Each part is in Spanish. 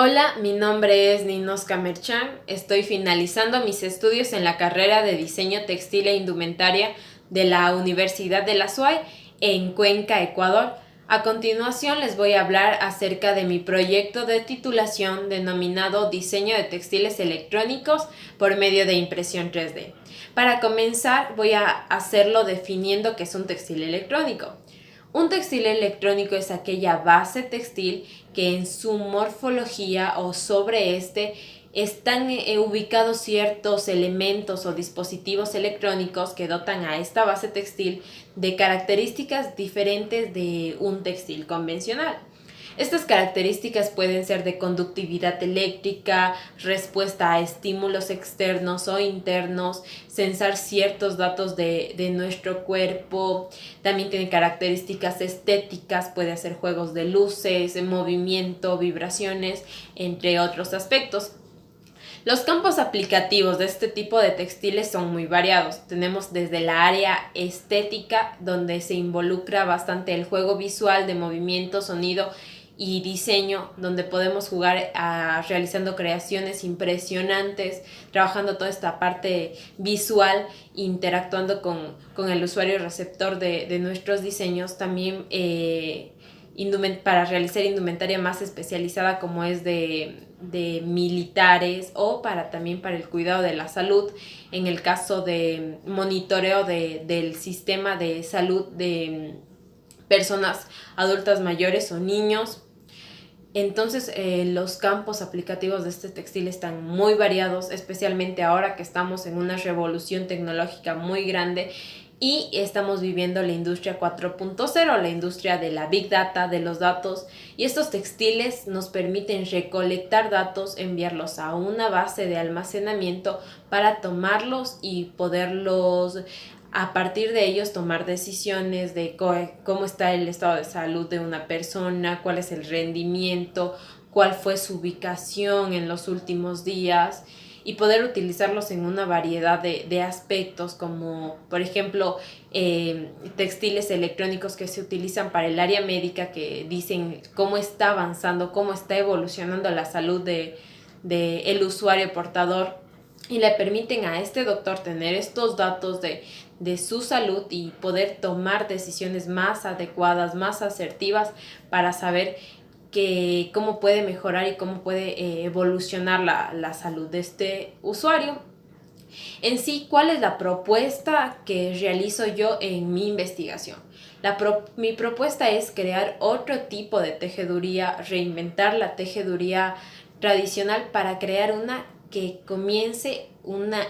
Hola, mi nombre es Ninoska Merchan. Estoy finalizando mis estudios en la carrera de Diseño Textil e Indumentaria de la Universidad de la SUAY en Cuenca, Ecuador. A continuación les voy a hablar acerca de mi proyecto de titulación denominado Diseño de Textiles Electrónicos por medio de impresión 3D. Para comenzar voy a hacerlo definiendo qué es un textil electrónico. Un textil electrónico es aquella base textil que en su morfología o sobre este están ubicados ciertos elementos o dispositivos electrónicos que dotan a esta base textil de características diferentes de un textil convencional. Estas características pueden ser de conductividad eléctrica, respuesta a estímulos externos o internos, sensar ciertos datos de nuestro cuerpo. También tiene características estéticas, puede hacer juegos de luces, movimiento, vibraciones, entre otros aspectos. Los campos aplicativos de este tipo de textiles son muy variados. Tenemos desde la área estética, donde se involucra bastante el juego visual de movimiento, sonido y diseño, donde podemos jugar realizando creaciones impresionantes, trabajando toda esta parte visual, interactuando con el usuario receptor de nuestros diseños. También para realizar indumentaria más especializada como es de militares o también para el cuidado de la salud, en el caso de monitoreo del sistema de salud de personas adultas mayores o niños. Entonces los campos aplicativos de este textil están muy variados, especialmente ahora que estamos en una revolución tecnológica muy grande y estamos viviendo la industria 4.0, la industria de la Big Data, de los datos, y estos textiles nos permiten recolectar datos, enviarlos a una base de almacenamiento para tomarlos y poderlos a partir de ellos tomar decisiones de cómo está el estado de salud de una persona, cuál es el rendimiento, cuál fue su ubicación en los últimos días y poder utilizarlos en una variedad de aspectos como por ejemplo textiles electrónicos que se utilizan para el área médica que dicen cómo está avanzando, cómo está evolucionando la salud de el usuario portador y le permiten a este doctor tener estos datos de su salud y poder tomar decisiones más adecuadas, más asertivas para saber cómo puede mejorar y cómo puede evolucionar la salud de este usuario. En sí, ¿cuál es la propuesta que realizo yo en mi investigación? Mi propuesta es crear otro tipo de tejeduría, reinventar la tejeduría tradicional para crear una que comience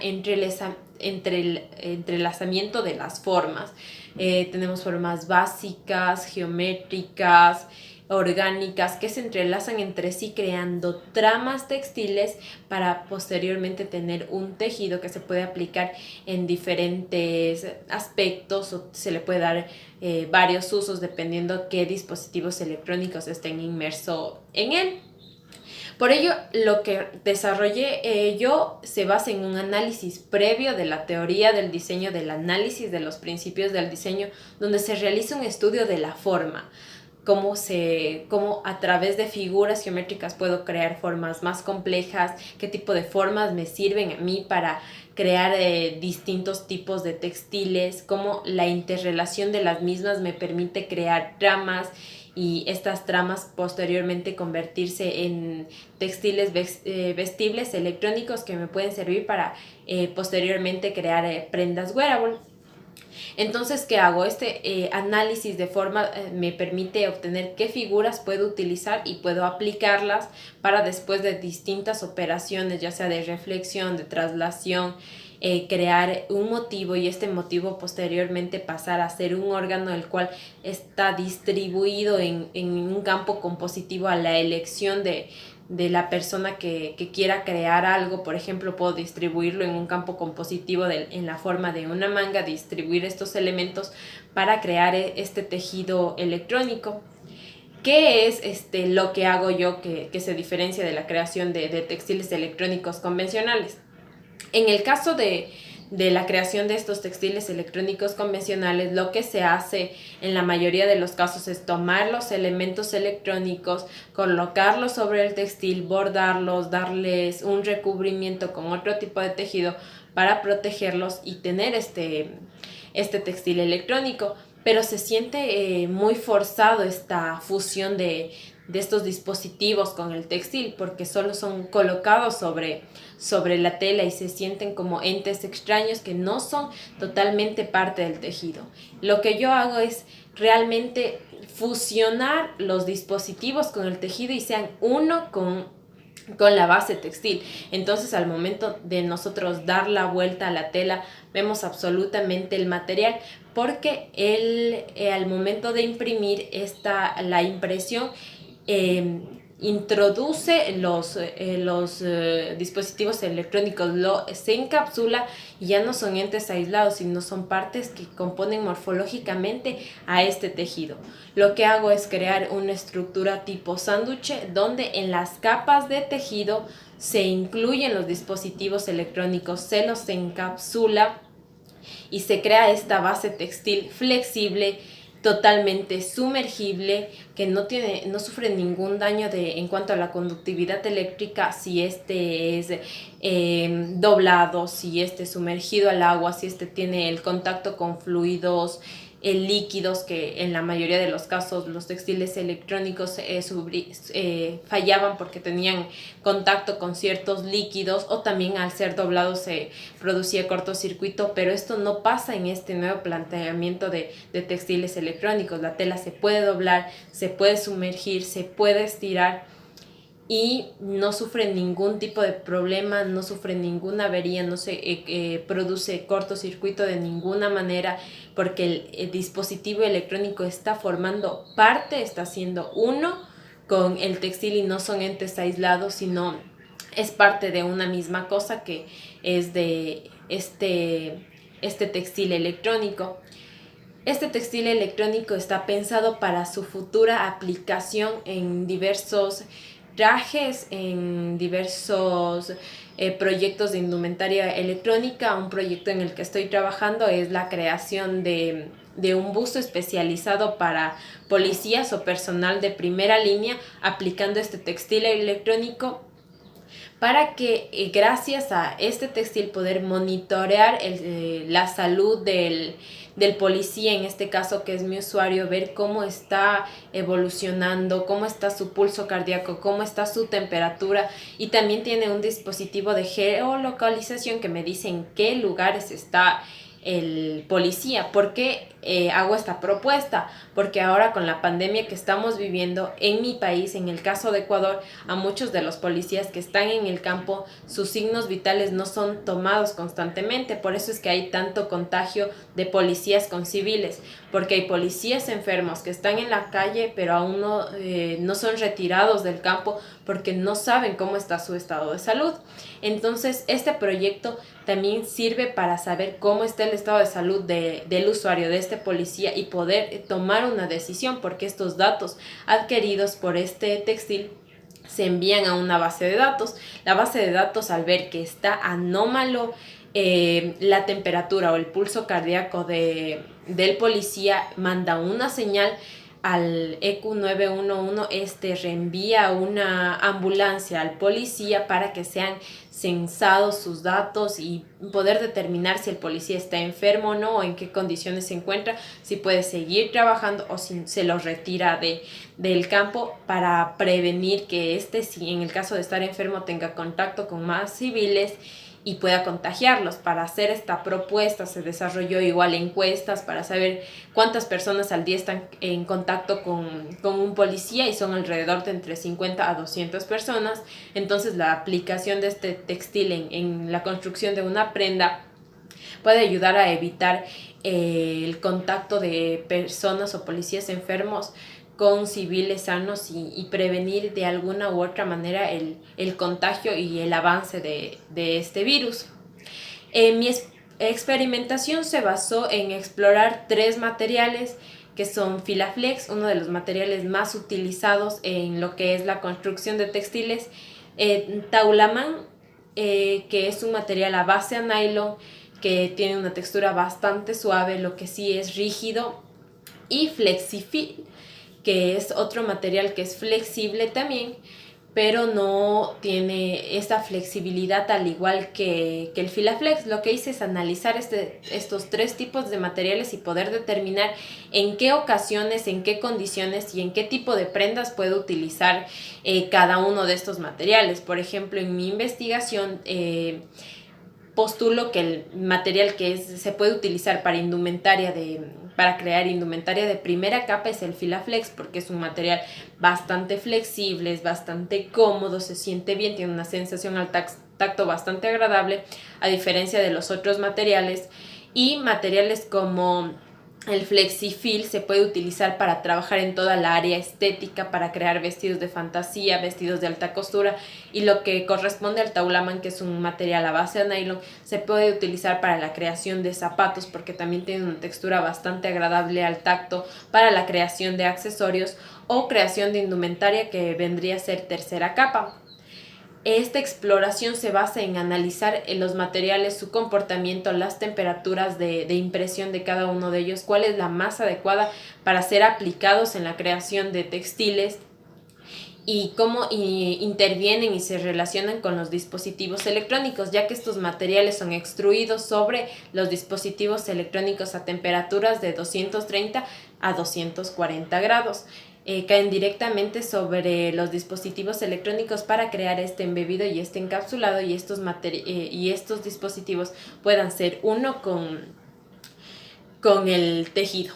entre el entrelazamiento de las formas. Tenemos formas básicas, geométricas, orgánicas que se entrelazan entre sí creando tramas textiles para posteriormente tener un tejido que se puede aplicar en diferentes aspectos o se le puede dar varios usos dependiendo qué dispositivos electrónicos estén inmersos en él. Por ello, lo que desarrollé yo se basa en un análisis previo de la teoría del diseño, del análisis de los principios del diseño, donde se realiza un estudio de la forma, cómo a través de figuras geométricas puedo crear formas más complejas, qué tipo de formas me sirven a mí para crear distintos tipos de textiles, cómo la interrelación de las mismas me permite crear tramas y estas tramas posteriormente convertirse en textiles vestibles electrónicos que me pueden servir para posteriormente crear prendas wearable. Entonces, ¿qué hago? Este análisis de forma me permite obtener qué figuras puedo utilizar y puedo aplicarlas para después de distintas operaciones, ya sea de reflexión, de traslación, crear un motivo y este motivo posteriormente pasar a ser un órgano el cual está distribuido en un campo compositivo a la elección de la persona que quiera crear algo. Por ejemplo, puedo distribuirlo en un campo compositivo en la forma de una manga, distribuir estos elementos para crear este tejido electrónico. ¿Qué es lo que hago yo que se diferencia de la creación de textiles electrónicos convencionales? En el caso de la creación de estos textiles electrónicos convencionales, lo que se hace en la mayoría de los casos es tomar los elementos electrónicos, colocarlos sobre el textil, bordarlos, darles un recubrimiento con otro tipo de tejido para protegerlos y tener este textil electrónico. Pero se siente muy forzado esta fusión de estos dispositivos con el textil, porque solo son colocados sobre la tela y se sienten como entes extraños que no son totalmente parte del tejido. Lo que yo hago es realmente fusionar los dispositivos con el tejido y sean uno con la base textil. Entonces, al momento de nosotros dar la vuelta a la tela, vemos absolutamente el material, porque al momento de imprimir la impresión introduce los dispositivos electrónicos, se encapsula y ya no son entes aislados, sino son partes que componen morfológicamente a este tejido. Lo que hago es crear una estructura tipo sándwich, donde en las capas de tejido se incluyen los dispositivos electrónicos, se los encapsula y se crea esta base textil flexible, totalmente sumergible, que no sufre ningún daño en cuanto a la conductividad eléctrica, si este es doblado, si este es sumergido al agua, si este tiene el contacto con fluidos líquidos, que en la mayoría de los casos los textiles electrónicos fallaban porque tenían contacto con ciertos líquidos, o también al ser doblados se producía cortocircuito, pero esto no pasa en este nuevo planteamiento de textiles electrónicos. La tela se puede doblar, se puede sumergir, se puede estirar y no sufre ningún tipo de problema, no sufre ninguna avería, no se produce cortocircuito de ninguna manera, porque el dispositivo electrónico está formando parte, está siendo uno con el textil y no son entes aislados, sino es parte de una misma cosa, que es de este textil electrónico. Este textil electrónico está pensado para su futura aplicación en diversos trajes, en diversos proyectos de indumentaria electrónica. Un proyecto en el que estoy trabajando es la creación de un buzo especializado para policías o personal de primera línea, aplicando este textil electrónico, para que gracias a este textil poder monitorear la salud del policía, en este caso que es mi usuario, ver cómo está evolucionando, cómo está su pulso cardíaco, cómo está su temperatura, y también tiene un dispositivo de geolocalización que me dice en qué lugares está el policía. ¿Por qué hago esta propuesta? Porque ahora, con la pandemia que estamos viviendo en mi país, en el caso de Ecuador, a muchos de los policías que están en el campo, sus signos vitales no son tomados constantemente. Por eso es que hay tanto contagio de policías con civiles, porque hay policías enfermos que están en la calle, pero aún no son retirados del campo porque no saben cómo está su estado de salud. Entonces, este proyecto también sirve para saber cómo está el estado de salud del usuario, de este policía, y poder tomar una decisión, porque estos datos adquiridos por este textil se envían a una base de datos. La base de datos, al ver que está anómalo la temperatura o el pulso cardíaco del policía, manda una señal al EQ 911. Este reenvía una ambulancia al policía para que sean censados sus datos y poder determinar si el policía está enfermo o no, o en qué condiciones se encuentra, si puede seguir trabajando o si se lo retira del campo, para prevenir que si en el caso de estar enfermo, tenga contacto con más civiles y pueda contagiarlos. Para hacer esta propuesta se desarrolló igual encuestas para saber cuántas personas al día están en contacto con un policía, y son alrededor de entre 50 a 200 personas. Entonces, la aplicación de este textil en la construcción de una prenda puede ayudar a evitar el contacto de personas o policías enfermos con civiles sanos, y prevenir de alguna u otra manera el contagio y el avance de este virus. Mi experimentación se basó en explorar 3 materiales, que son Filaflex, uno de los materiales más utilizados en lo que es la construcción de textiles, Taulamán, que es un material a base a nylon, que tiene una textura bastante suave, lo que sí es rígido, y Flexifil, que es otro material que es flexible también, pero no tiene esta flexibilidad al igual que el Filaflex. Lo que hice es analizar estos tres tipos de materiales y poder determinar en qué ocasiones, en qué condiciones y en qué tipo de prendas puedo utilizar cada uno de estos materiales. Por ejemplo, en mi investigación postulo que el material que se puede utilizar para crear indumentaria de primera capa es el Filaflex, porque es un material bastante flexible, es bastante cómodo, se siente bien, tiene una sensación al tacto bastante agradable, a diferencia de los otros materiales. Y materiales como el Flexifil se puede utilizar para trabajar en toda la área estética, para crear vestidos de fantasía, vestidos de alta costura, y lo que corresponde al Taulaman, que es un material a base de nylon, se puede utilizar para la creación de zapatos, porque también tiene una textura bastante agradable al tacto, para la creación de accesorios o creación de indumentaria, que vendría a ser tercera capa. Esta exploración se basa en analizar los materiales, su comportamiento, las temperaturas de impresión de cada uno de ellos, cuál es la más adecuada para ser aplicados en la creación de textiles y cómo intervienen y se relacionan con los dispositivos electrónicos, ya que estos materiales son extruidos sobre los dispositivos electrónicos a temperaturas de 230 a 240 grados. Caen directamente sobre los dispositivos electrónicos para crear este embebido y este encapsulado, y estos dispositivos puedan ser uno con el tejido.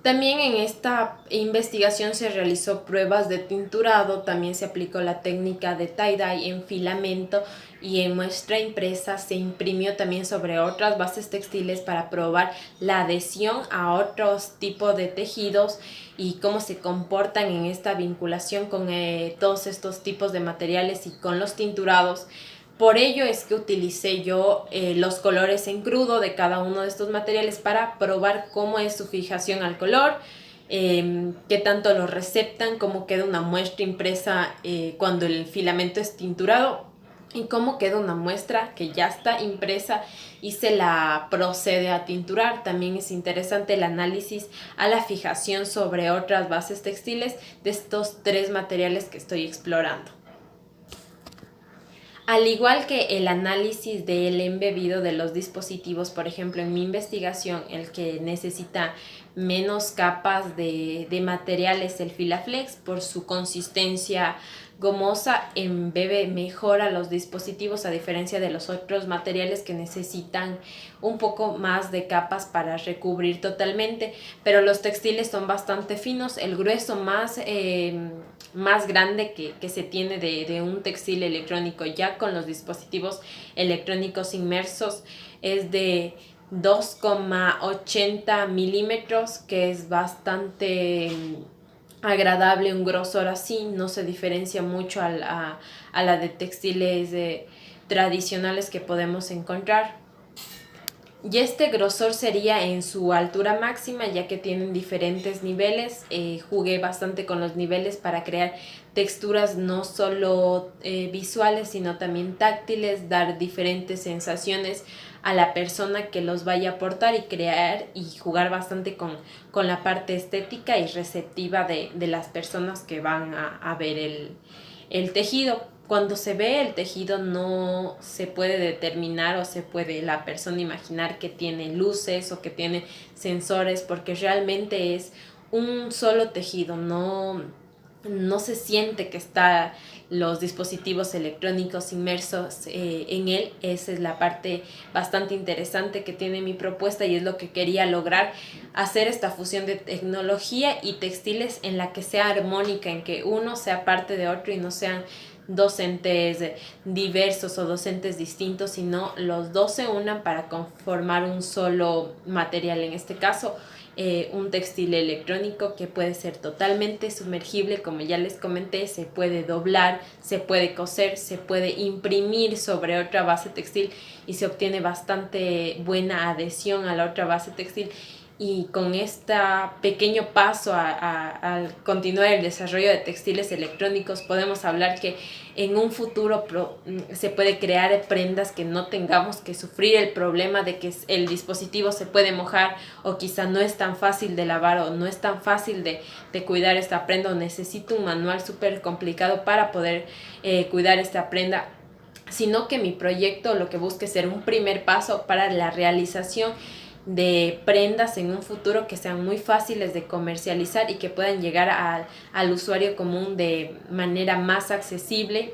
También en esta investigación se realizó pruebas de tinturado, también se aplicó la técnica de tie-dye en filamento, y en muestra impresa se imprimió también sobre otras bases textiles para probar la adhesión a otros tipos de tejidos y cómo se comportan en esta vinculación con todos estos tipos de materiales y con los tinturados. Por ello es que utilicé yo los colores en crudo de cada uno de estos materiales para probar cómo es su fijación al color, qué tanto lo receptan, cómo queda una muestra impresa cuando el filamento es tinturado, y cómo queda una muestra que ya está impresa y se la procede a tinturar. También es interesante el análisis a la fijación sobre otras bases textiles de estos tres materiales que estoy explorando. Al igual que el análisis del embebido de los dispositivos, por ejemplo, en mi investigación, el que necesita menos capas de materiales, el Filaflex, por su consistencia gomosa, embebe mejor a los dispositivos, a diferencia de los otros materiales que necesitan un poco más de capas para recubrir totalmente. Pero los textiles son bastante finos. El grueso más grande que se tiene de un textil electrónico ya con los dispositivos electrónicos inmersos es de 2,80 milímetros, que es bastante agradable. Un grosor así no se diferencia mucho a la de textiles tradicionales que podemos encontrar. Y este grosor sería en su altura máxima, ya que tienen diferentes niveles. Jugué bastante con los niveles para crear texturas no solo visuales, sino también táctiles, dar diferentes sensaciones a la persona que los vaya a portar, y crear y jugar bastante con la parte estética y receptiva de las personas que van a ver el tejido. Cuando se ve el tejido no se puede determinar o se puede la persona imaginar que tiene luces o que tiene sensores, porque realmente es un solo tejido, no se siente que está los dispositivos electrónicos inmersos en él. Esa es la parte bastante interesante que tiene mi propuesta, y es lo que quería lograr, hacer esta fusión de tecnología y textiles en la que sea armónica, en que uno sea parte de otro y no sean docentes diversos o docentes distintos, sino los dos se unan para conformar un solo material. En este caso, un textil electrónico que puede ser totalmente sumergible, como ya les comenté, se puede doblar, se puede coser, se puede imprimir sobre otra base textil y se obtiene bastante buena adhesión a la otra base textil. y con este pequeño paso al continuar el desarrollo de textiles electrónicos podemos hablar que en un futuro se puede crear prendas que no tengamos que sufrir el problema de que el dispositivo se puede mojar, o quizá no es tan fácil de lavar, o no es tan fácil de cuidar esta prenda, o necesito un manual súper complicado para poder cuidar esta prenda, sino que mi proyecto lo que busca es ser un primer paso para la realización de prendas en un futuro que sean muy fáciles de comercializar y que puedan llegar al usuario común de manera más accesible